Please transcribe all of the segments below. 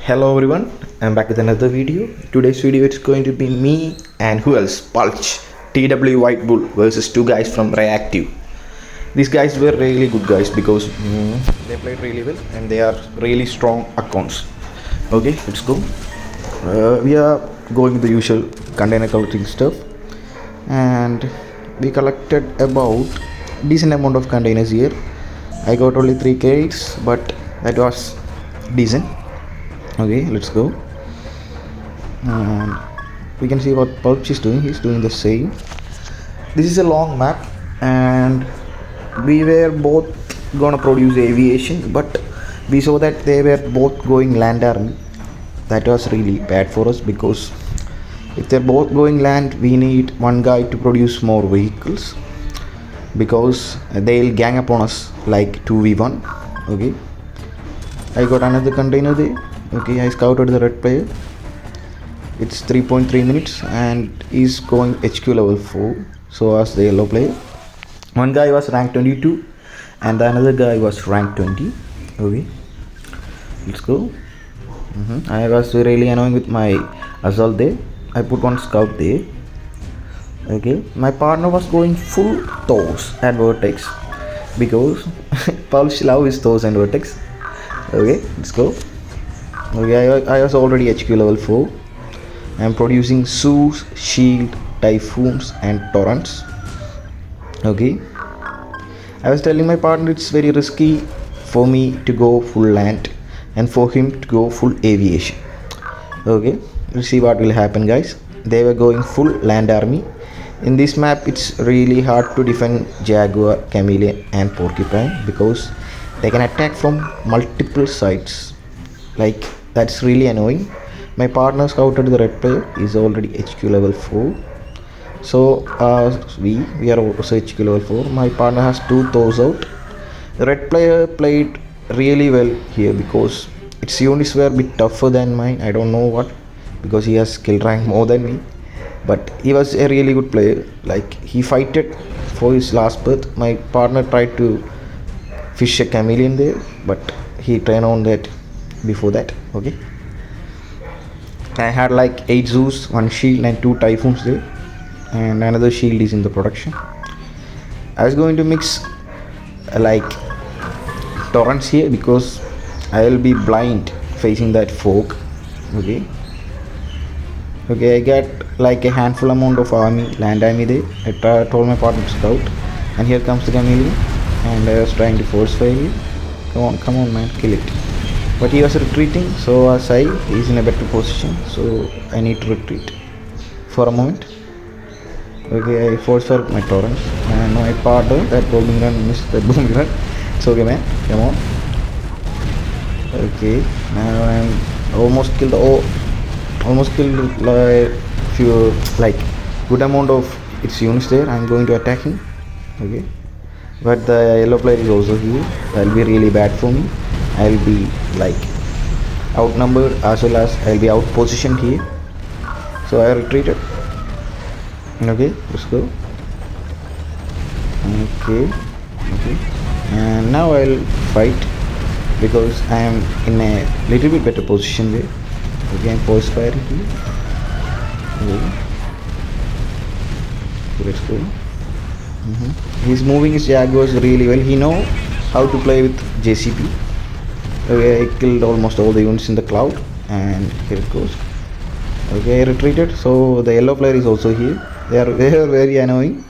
Hello everyone, I'm back with another video. Today's video it's going to be me and who else? Pulch, TW White Bull versus two guys from Reactive. These guys were really good guys because they played really well and they are really strong accounts. Okay, let's go. We are going with the usual container collecting stuff, and we collected about decent amount of containers here. I got only 3 crates, but that was decent. Okay, let's go. And we can see what Pulch is doing. He's doing the same. This is a long map, and we were both gonna produce aviation, but we saw that they were both going land army. That was really bad for us because if they're both going land, we need one guy to produce more vehicles because they'll gang upon us like 2v1. Okay, I got another container there. Okay, I scouted the red player. It's 3.3 minutes and he's going HQ level 4. So as the yellow player. One guy was rank 22 and the another guy was rank 20. Okay, let's go. I was really annoying with my assault there. I put one scout there. Okay, my partner was going full Thors and Vertex because Pulch love is Thors and Vertex. Okay, let's go. Okay, I was already HQ level 4. I am producing Zeus, Shield, Typhoons and Torrents. Okay, I was telling my partner it's very risky for me to go full land and for him to go full aviation. Okay, let's see what will happen, guys. They were going full land army. In this map it's really hard to defend Jaguar, Chameleon and Porcupine because they can attack from multiple sides. Like, that's really annoying. My partner scouted the red player is already HQ level 4. So we are also HQ level 4. My partner has 2 Thors out. The red player played really well here because its units were a bit tougher than mine. I don't know what, because he has skill rank more than me. But he was a really good player. Like, he fighted for his last berth. My partner tried to fish a Chameleon there, but he turned on that before that. Okay, I had like 8 Zeus, 1 shield and 2 Typhoons there, and another shield is in the production. I was going to mix like torrents here because I will be blind facing that fog. Okay, I got like a handful amount of army, land army there. I told my partner to scout, and here comes the Chameleon, and I was trying to force fire here. Come on man, kill it. But he was retreating, so as I is in a better position, so I need to retreat for a moment. Okay, I force fire my torrents, and my partner, that bombing run, missed that bombing run. It's okay man, come on. Okay, now I'm almost killed like few, like good amount of its units there. I'm going to attack him. Okay, but the yellow player is also here. That'll be really bad for me. I'll be like outnumbered as well as I'll be out positioned here. So I retreated. Okay, let's go. Okay, and now I'll fight because I am in a little bit better position there. Okay, I'm force firing here. Okay, let's go. He's moving his Jaguars really well. He know how to play with JCP. Okay, I killed almost all the units in the cloud, and here it goes. Okay, I retreated. So the yellow player is also here. They are very annoying.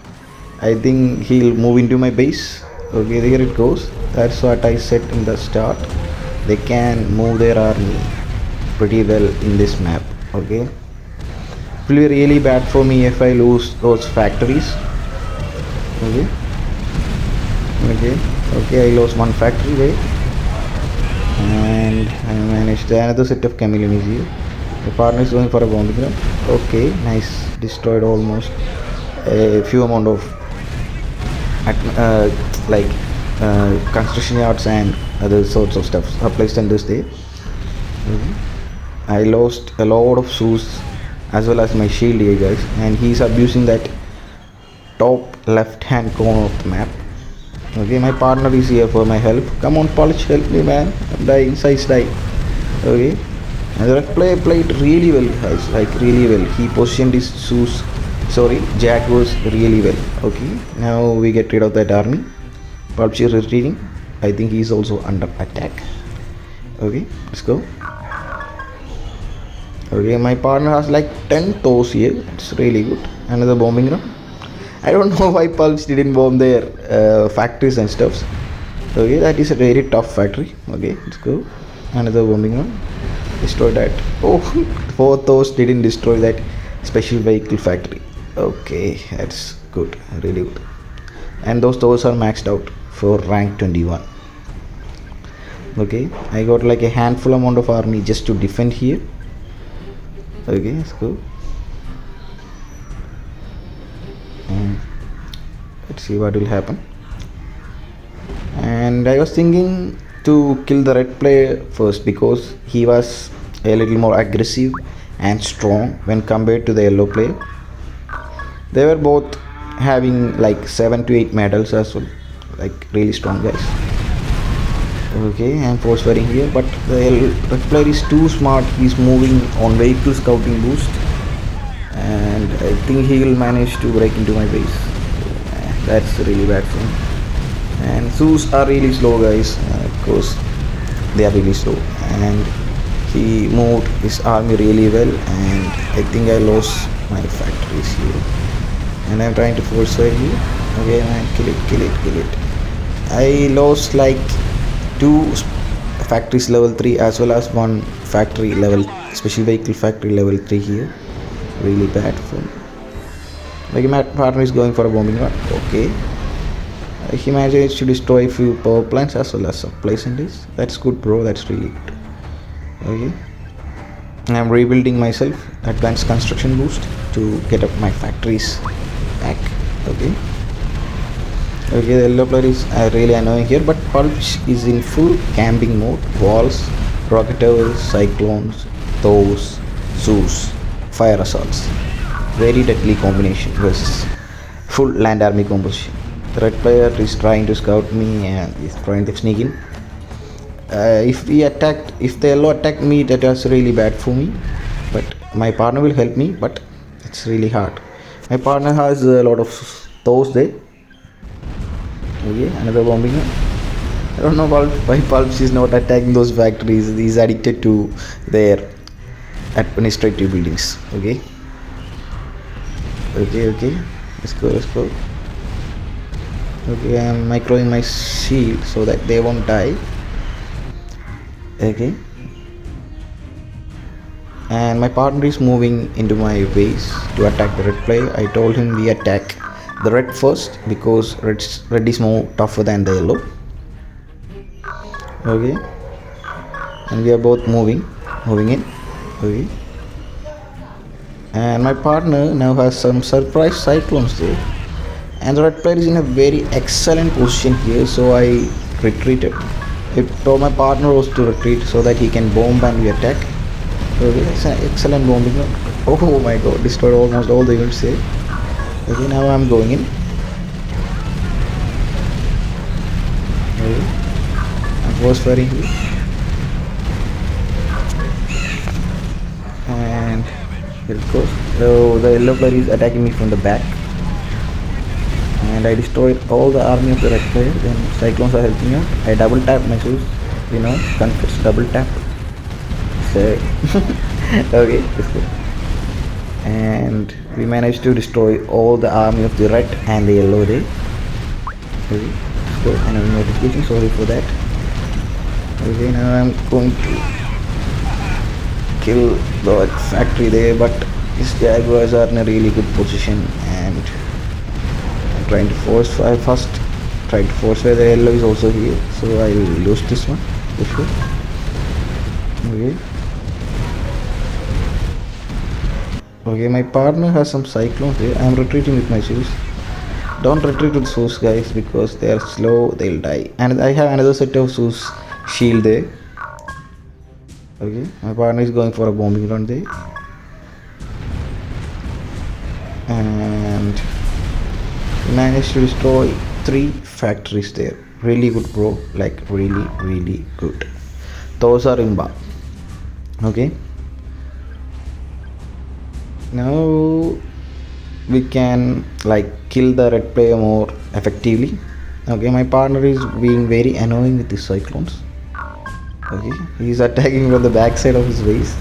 I think he'll move into my base. Okay, there it goes. That's what I said in the start. They can move their army pretty well in this map. Okay, it will be really bad for me if I lose those factories. Okay, I lost one factory there, and I managed another set of Chameleon is here. The partner is going for a bombing run. Okay, nice, destroyed almost a few amount of construction yards and other sorts of stuff are placed in this there. I lost a lot of Zeus as well as my shield here, guys, and he's abusing that top left hand corner of the map. Okay, my partner is here for my help. Come on, Pulch, help me man, I'm dying, size die. Okay, And the red player played really well, guys, like really well. He positioned his Jaguars really well. Okay, now we get rid of that army. Pulpchi retreating. I think he is also under attack. Okay, let's go. Okay, my partner has like 10 toes here. It's really good. Another bombing run. I don't know why Pulse didn't bomb their factories and stuffs. Okay, that is a very tough factory. Okay, let's go. Another bombing run. Destroy that. Oh, 4 toes didn't destroy that special vehicle factory. Okay, that's good. Really good. And those toes are maxed out for rank 21. Okay, I got like a handful amount of army just to defend here. Okay, let's go. Let's see what will happen. And I was thinking to kill the red player first because he was a little more aggressive and strong when compared to the yellow player. They were both having like 7 to 8 medals as well, like really strong guys. Okay, I'm force firing here, but the red player is too smart. He's moving on vehicle scouting boost, and I think he will manage to break into my base. That's really bad for him. And Zeus are really slow, guys. Of course, they are really slow, and he moved his army really well. And I think I lost my factories here, and I'm trying to force fire here. Okay, man, kill it. I lost like 2 factories level 3 as well as 1 factory level special vehicle factory level 3 here. Really bad for me. Like my partner is going for a bombing run. Okay, he managed to destroy a few power plants as well as supply centers. That's good, bro. That's really good. Okay, I'm rebuilding myself. Advanced construction boost to get up my factories back. Okay, the yellow player is really annoying here, but Pulch is in full camping mode. Walls, rocket towers, cyclones, those, Zeus, fire assaults. Very deadly combination versus full land army composition. The red player is trying to scout me and is trying to sneak in. If the yellow attacked me, that was really bad for me. But my partner will help me, but it's really hard. My partner has a lot of toes there. Okay, another bombing. I don't know why Pulps is not attacking those factories. He's addicted to their administrative buildings. Okay. Let's go. Okay, I'm microing my shield so that they won't die. Okay. And my partner is moving into my base to attack the red player. I told him we attack the red first because red is more tougher than the yellow. Okay, and we are both moving in. Okay, and my partner now has some surprise cyclones there, and the red player is in a very excellent position here, so I retreated. I told my partner was to retreat so that he can bomb and we attack. Okay, it's an excellent bombing. Oh my god, destroyed almost all the units here. Okay, now I'm going in. Okay, I'm force firing here. And here it goes. So the yellow player is attacking me from the back. And I destroyed all the army of the red player. Then cyclones are helping out. I double tap my shoes. Confess, double tap. So, okay, let's go. And we managed to destroy all the army of the red and the yellow there. Okay, let's go. And I'm notification, sorry for that. Okay, now I'm going to kill the factory there, but these jaguars are in a really good position, and I'm trying to force fire first. Trying to force fire. The yellow is also here, so I will lose this one. Let's go. Okay. Okay, my partner has some cyclones here. I am retreating with my shoes. Don't retreat with shoes, guys, because they are slow, they'll die. And I have another set of shoes shield there. Okay, my partner is going for a bombing run there. And we managed to destroy 3 factories there. Really good, bro. Like really good. Those are imba. Okay, now we can like kill the red player more effectively. Okay, my partner is being very annoying with his cyclones. Okay, he's attacking from the backside of his base,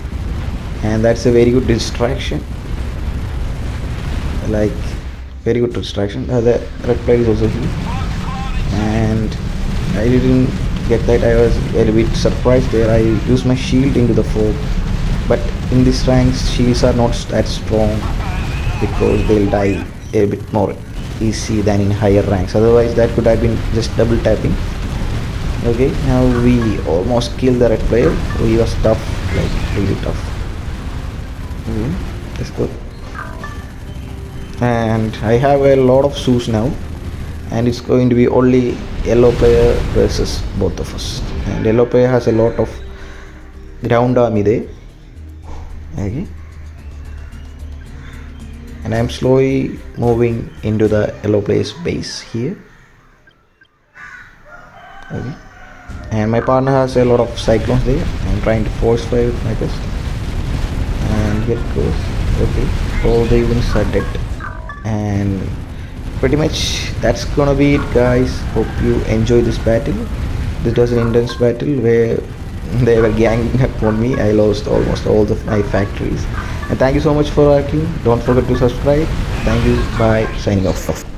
and that's a very good distraction. Like, very good distraction. The red player is also here, and I didn't get that. I was a little bit surprised there. I used my shield into the fog, but in these ranks shields are not that strong because they'll die a bit more easy than in higher ranks. Otherwise that could have been just double tapping. Okay, now we almost killed the red player. He was tough, like really tough. That's good. And I have a lot of shoes now, and it's going to be only yellow player versus both of us. And yellow player has a lot of ground army there. Okay, and I'm slowly moving into the yellow player's base here. Okay, and my partner has a lot of cyclones there. I'm trying to force fire with my best, and here it goes. Okay, all the units are dead, and pretty much that's gonna be it, guys. Hope you enjoy this battle. This was an intense battle where they were ganging up on me. I lost almost all of my factories. And thank you so much for watching. Don't forget to subscribe. Thank you. Bye. Signing off.